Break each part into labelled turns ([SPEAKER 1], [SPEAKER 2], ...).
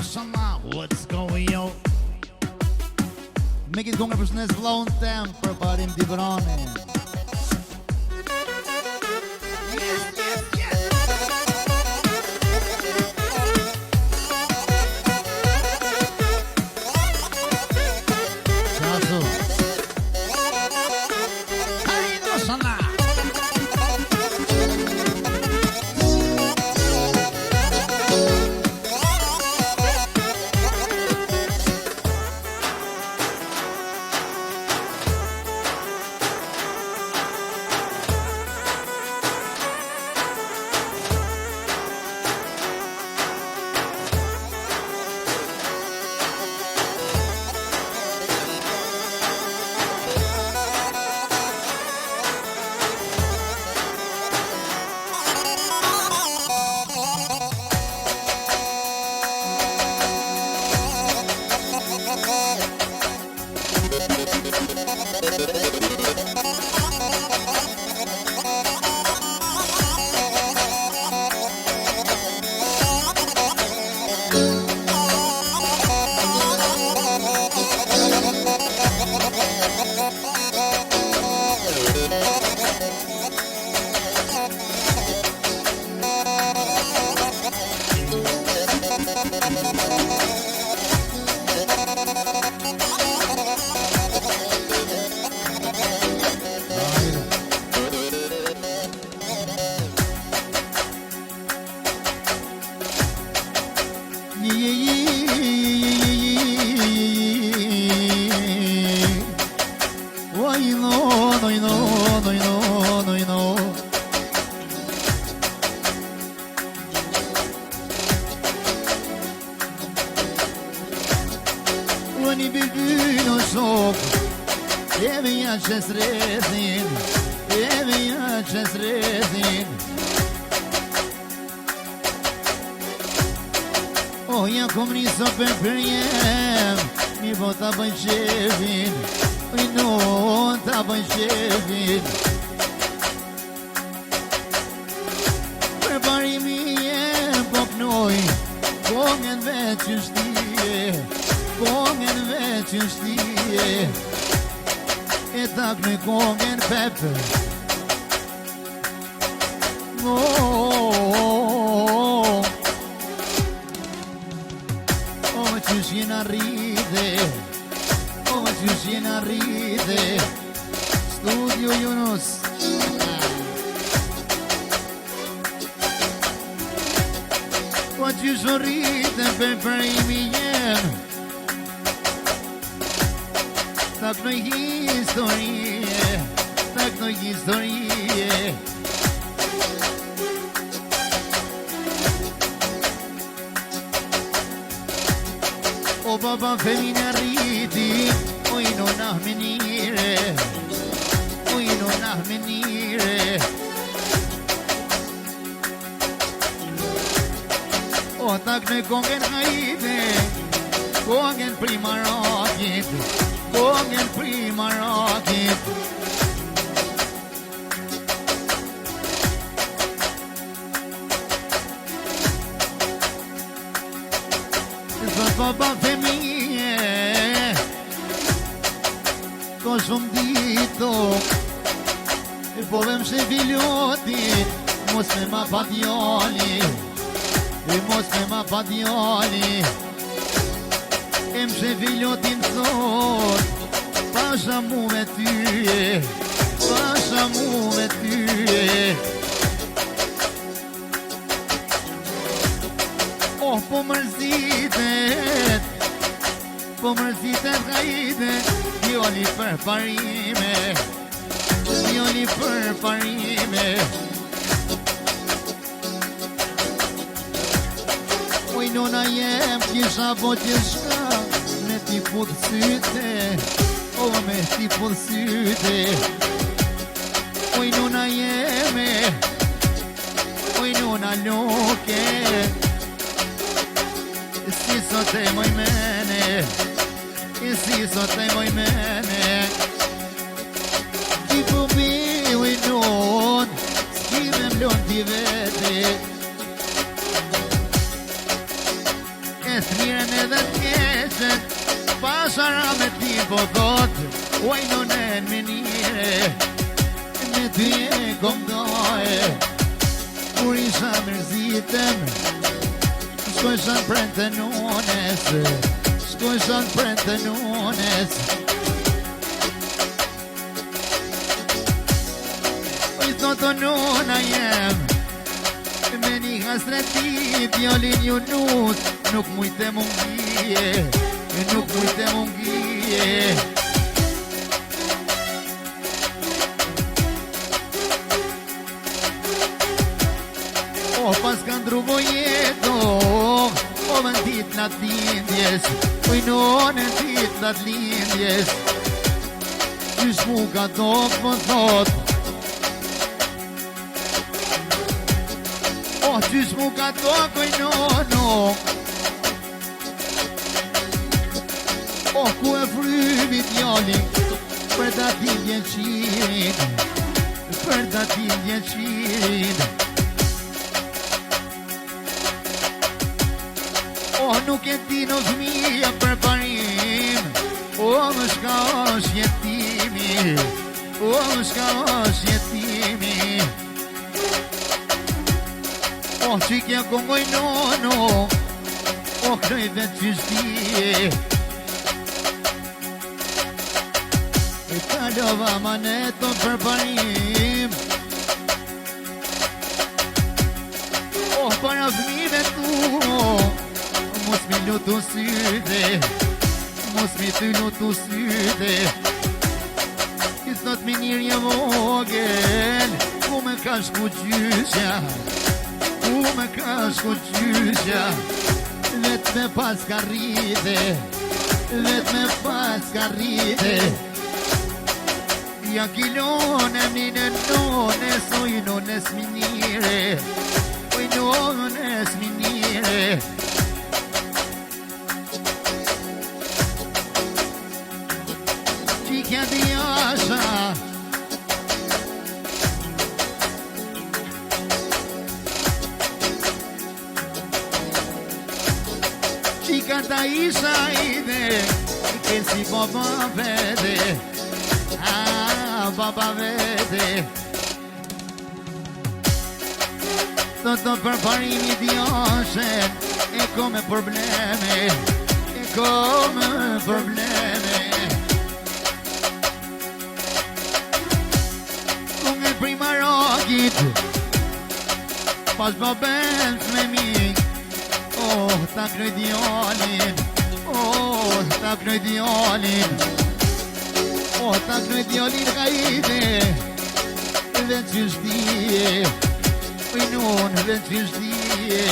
[SPEAKER 1] mashallah, what's going on? Make it going për snes vllahun tem për parim Dibrani. të mirën edhe të keqen, pasara me ti po thot, uaj nonen menire, me ty e kom doje, kur isha mërzitem, shkoj shan prente nunes, shkoj shan prente nunes. Oj thoto nuna jem, me një hasretit, jolin ju nut, nuk mujte mungije, nuk mujte mungije. Pas kanë drugo jeto, o vendit në të lindjes, oj none dit në të lindjes, qysh mu ka tok më thot, o qysh mu ka tok oj nono, o ku e frymit jali, për të lindjen qirin, për të lindjen qirin. Nuk e ti në fëmija për parim, o më shka është jetimi, o më shka është jetimi. O qikja kongoj nono, o kroj vetë qështije, e kalova maneton për parim, o para fëmive tu, mos mi lutu syte, mos mi ty lutu syte. I thot mi njërje vogel, ku me ka shku gjysha, ku me ka shku gjysha, vet me pas ka rrite, vet me pas ka rrite. Ja kilone mine nones, oj nones minire, oj nones minire. Qikja di asha, qika ta isha ide, ke si baba vete, baba vete. Të përparimi di ashe, e ko me probleme, e ko me probleme. Prima rogit, pas babel me mi, oh, ta knoj djallin, oh, ta knoj djallin, oh, ta knoj djallin ka ide, dhe qështije, oj non, dhe qështije.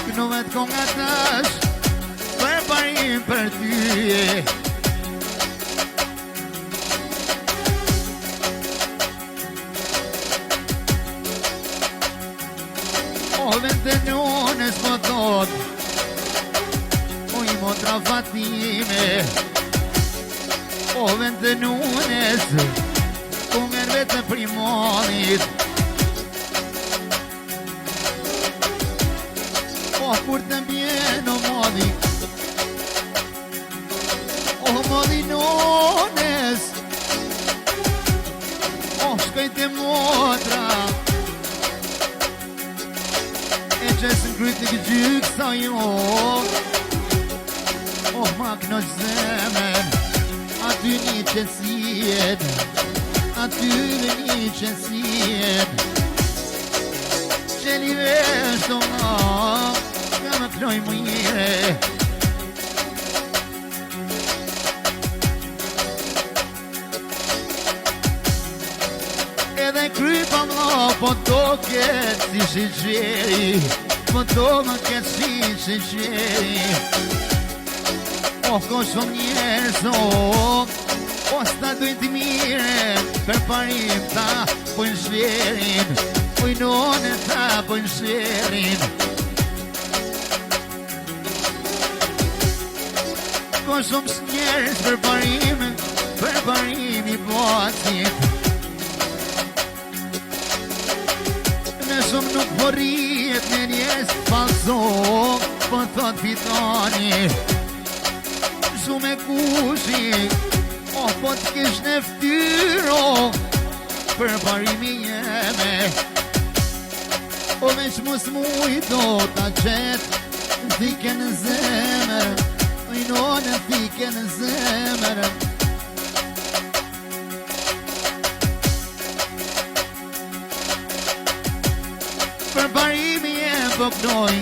[SPEAKER 1] Këno vetë konga tash, parim për tyje, o vente nunes më thot, o i motra Fatime, o vente nunes, ku ngen vete primonit, o kur të mbjen o modi, o modi nones, o shkajte motra, e qesë në kryt në këgjyk sa jo, o mak në zemen, aty një qesiet, aty një qesiet, që li vesh të nga, ka më knoj mëjire. Edhe krypa mla, po to ketë si shqeri, po to më ketë si shqeri. O, ko shumë njerës, o sta dujtë mire, për parim ta, po në shqerin, po i none ta, po në shqerin. Ko shumë njerës për parim i plasit, O po t'kish në ftyro për parimi jeme O veç mus mujto ta qet Thike në zemër Ujnone thike në zemër Për parimi jem po knoj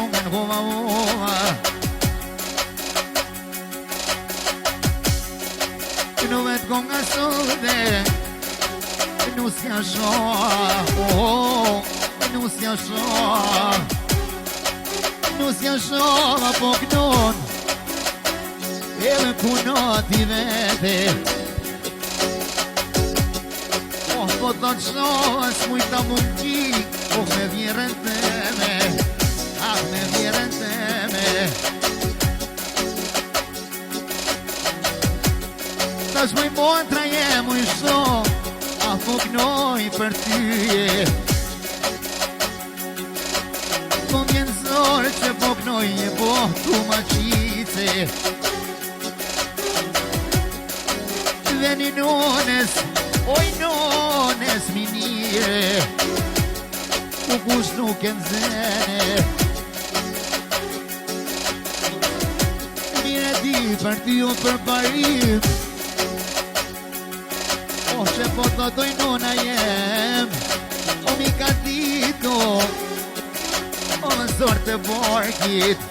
[SPEAKER 1] Ungen hova hova Në vetë konga sode Nusja shoh Nusja shoh Nusja shoh apo knon Edhe punot i vete Po të shoh s'mujta mundqi me vjerën teme me vjerën teme Tash mëj montra jem uj shoh Po knoj për tyje Po mjen zorë që po knoj e po tu ma qice Veni nones, oj nones minire Ku kush nuk e nëzene Mire di për ty o për parim O që po të doj nona jem O mi ka dito O në zorë të borkit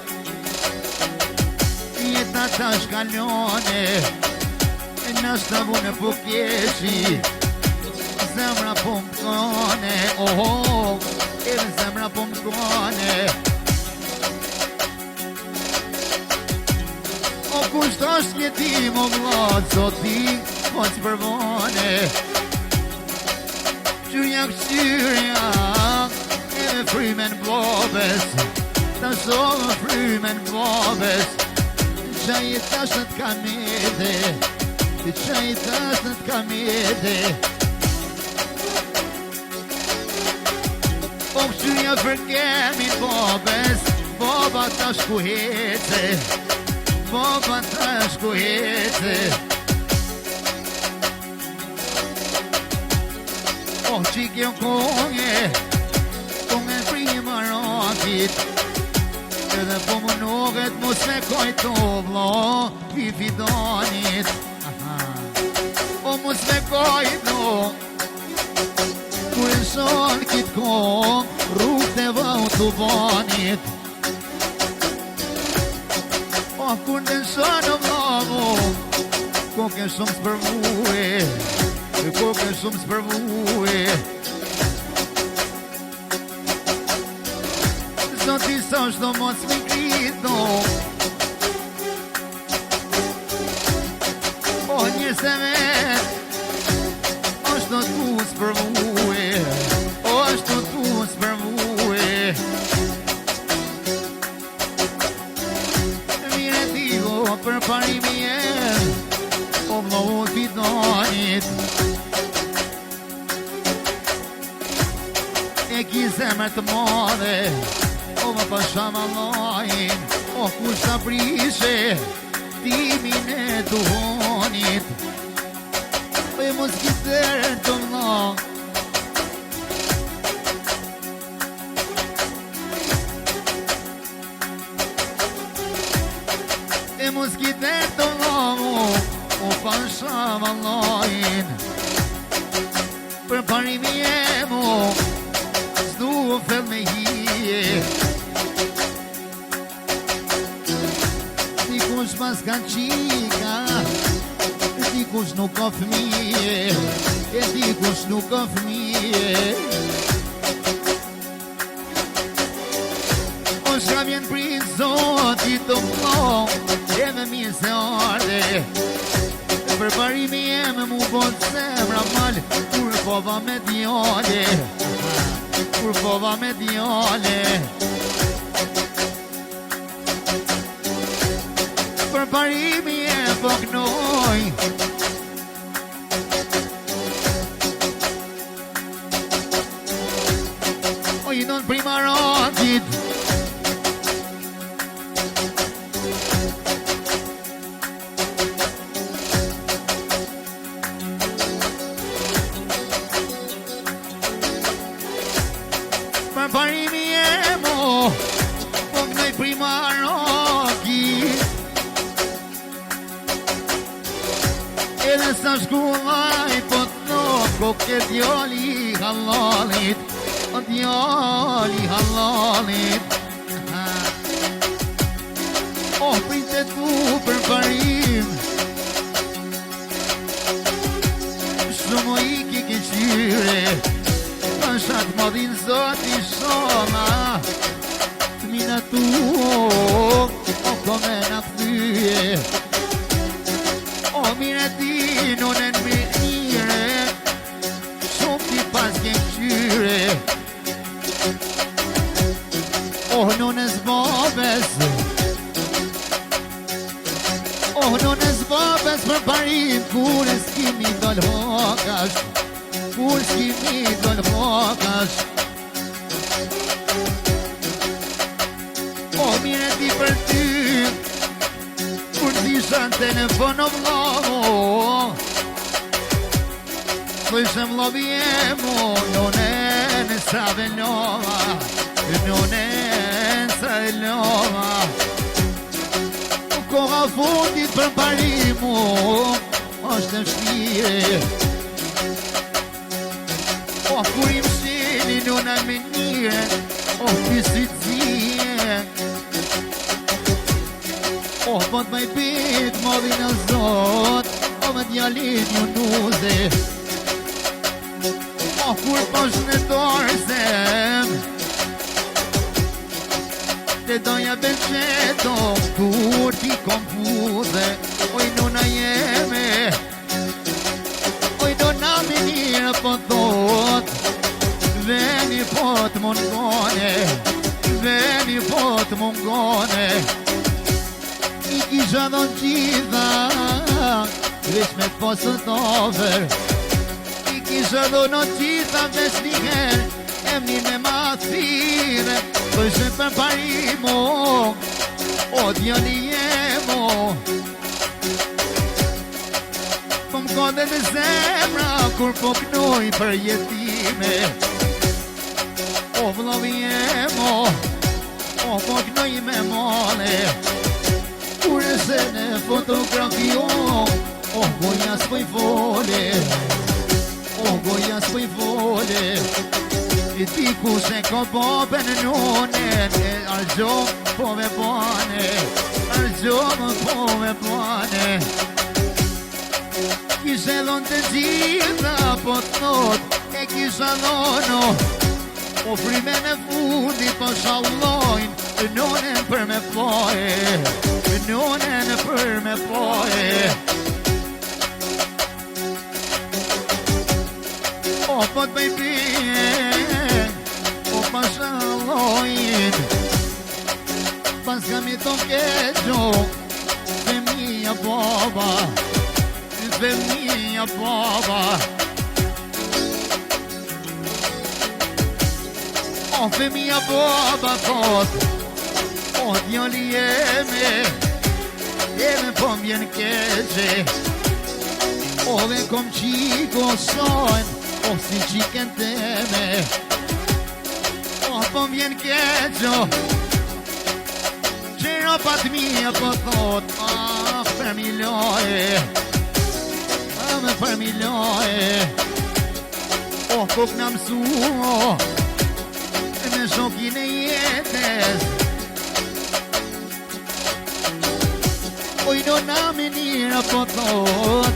[SPEAKER 1] Jeta ta shkallone E në shtavu në pukeshi Zemra po mkone E zemra po mkone O kusht është jetim o vlad Zotin Po që përbone Qyrja këqyrja E frymen blobes Ta shohë frymen blobes Qaj e tashët kamete Qaj e tashët kamete O këqyrja fërkemi blobes Boba ta shkuhete Boba ta shkuhete O qikjo konge prima rakit Edhe po më noget mos me kajto vla Pi fidanit O mos me kajto Kur e shon kit kong Rrugët e autobanit O kur në shon o vlavo Koke shumë s'përvue Koke shumë s'përvue Zoti sa shdo mos mi krito O njërë se vet O shdo tu s'përvue O shdo tu s'përvue Mire digo për parimi jem O vlohut fidanit E ki zemër të madhe O më pasham Allahin O kush të prishe Timin e duhonit O e mos kitërën të vla E mos kitërën të vla O pasham Allahin Për parimi e mo Zdu fel me hije Dikush pas ka qika Dikush nuk ka fëmije E dikush nuk ka fëmije O shka vjen prit zotit të mlo E me mirë se arde Për parimi e me mu bot zemra mal Kur pova me djale Kur pova me djale Për parimi e pëgnoj O i non prima rotit Edhe sa shkullaj po t'noko ke djali halalit, o djali halalit. O printe tu për parim, shumë i ki qyre, pashat modin zoti shoma, t'mina tu o kome na këthyje. O mire ti nunen mire, shumë ti pas ke qyre. O nunes babes, o nunes babes për parim, kur e s'kimi dol hokash, kur s'kimi dol hokash. O mire ti për ty, kur t'isha në telefon o vlogo, thëshem lovjemo, nonen sa velova, nonen sa velova. Koha fundit për parimu, është e vështire. O kur im shili nuna me njire, o pysit zije. O pot me pit modhin e zot, o me djalin ju nuze. O kur posh në dorsem, te doja benqeto, kur ti konfuze. Oj nuna jeme, oj nuna menire po thot, veni po t'mungone, veni po t'mungone. I kisha dhon gjitha, veç me t'posët over. I kisha dhon gjitha, veç njëher, emni me ma thire. Përshë për parimo, o djali jemo. Po m'kode në zemra, kur po knoj për jetime. O vlovi jemo, o po knoj me mole. Kur e se në fotografio, o goja s'poj vole. O goja s'poj vole. I ti ku se ko bobe në nunen, argjo po me bane, argjo po me bane. Kishe dhon të gjitha po t'not, e kisha dhono, o frime në fundit po shallojn, nunen për me poje, nunen për me poje. O po t'bëj pije, o pa shallojn, pas kam i ton keqo, dhe mija baba, dhe mija baba. O dhe mija baba thot, o djali jeme, jeme po m'jen keqe. O dhe kom qiko sojn, o si qiken teme. O po m'jen keqo, qero pat mija po thot, për mi loje, me për mi loje. O kuk në mësu, me shokin e jetes. Oj do na menira po thot,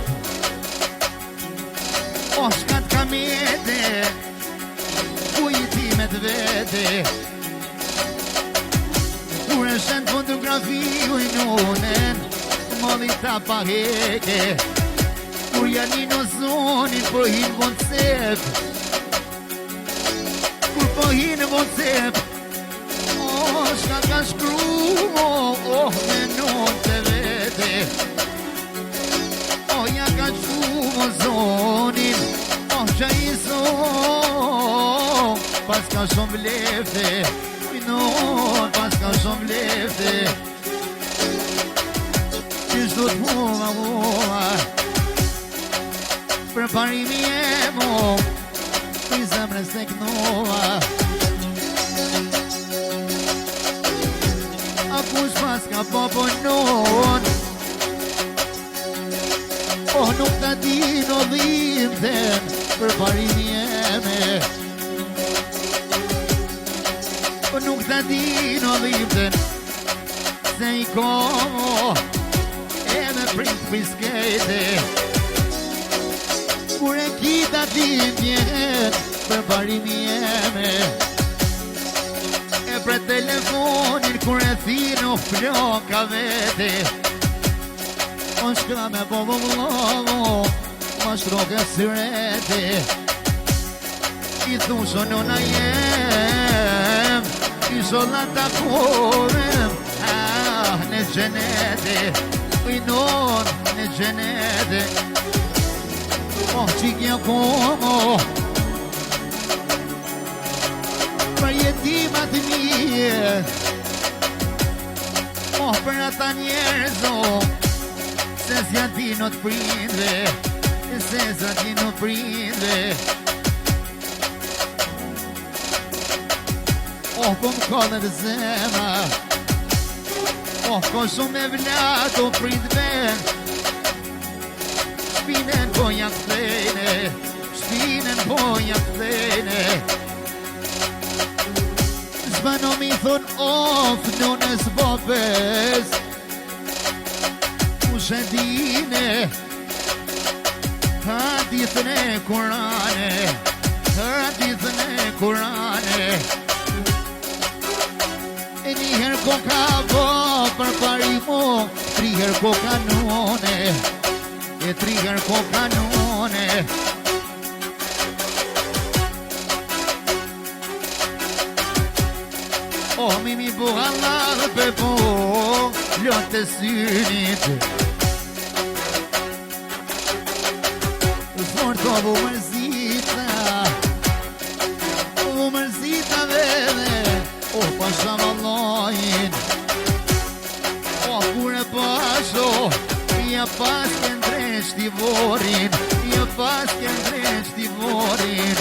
[SPEAKER 1] o shkat kamete, ku i ti me t'vete. Kur e shen fotografi u i nunen, modhi ta pa heke. Kur janë i në zonin, po hinë vonë cep. Kur po hinë vonë cep, o shka ka shkru, me non të vete. O ja ka qu më zonin, o qa i zon, pas ka shumë lefte. Non, pas ka shumë lefte. Qështë do t'mova, për parimi e mo, i zemrës e knova. A kush pas ka po punon, oh nuk ko edhe prit piskete kur e kita ti vjen për parimi jeme e për telefonin kur e thino floka vete o shkra me povollovo ma shtroke syrete i thusho nona jem i sola takovem në gjenete i non në gjenete oh qikja komo për jetimat mirë oh për ata njerëzo se zjatino të prindve se zjatino prindve oh po më kone të zema oh ko shumë e vlato prindve shpinen po ja kthejne shpinen po ja kthejne zbano mi thon of nënës bopes u shedine hadithën e Kurane hadithën e Kurane e njëherë ko ka bo për parimo triherë ko kanone e triherë ko kanone oh mimi bu Allah për po lotë të synit fort o bu mërzita vede oh pasha vallojin oh kure pasho ja pas këndre shtivorin ja pas këndre shtivorin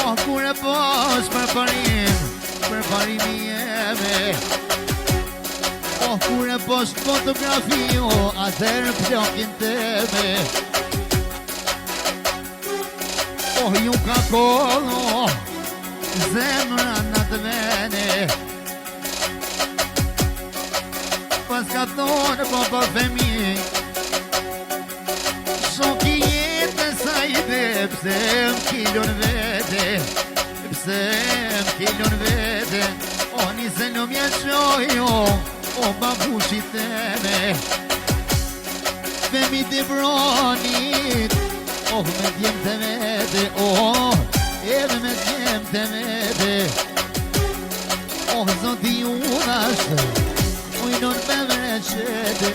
[SPEAKER 1] oh kure pas për parimi jeme oh kure pas fotografio atër plokin teme oh ju ka kolo zemra në të vene pas ka thonë po për femi shoki jetë sa i dhe pse m'kilon vete pse m'kilon vete o nise në mja qojo o babushit teme femi të bronit oh me djem të vete oh edhe me djem të vete oh zoti unash ujnon me vreqete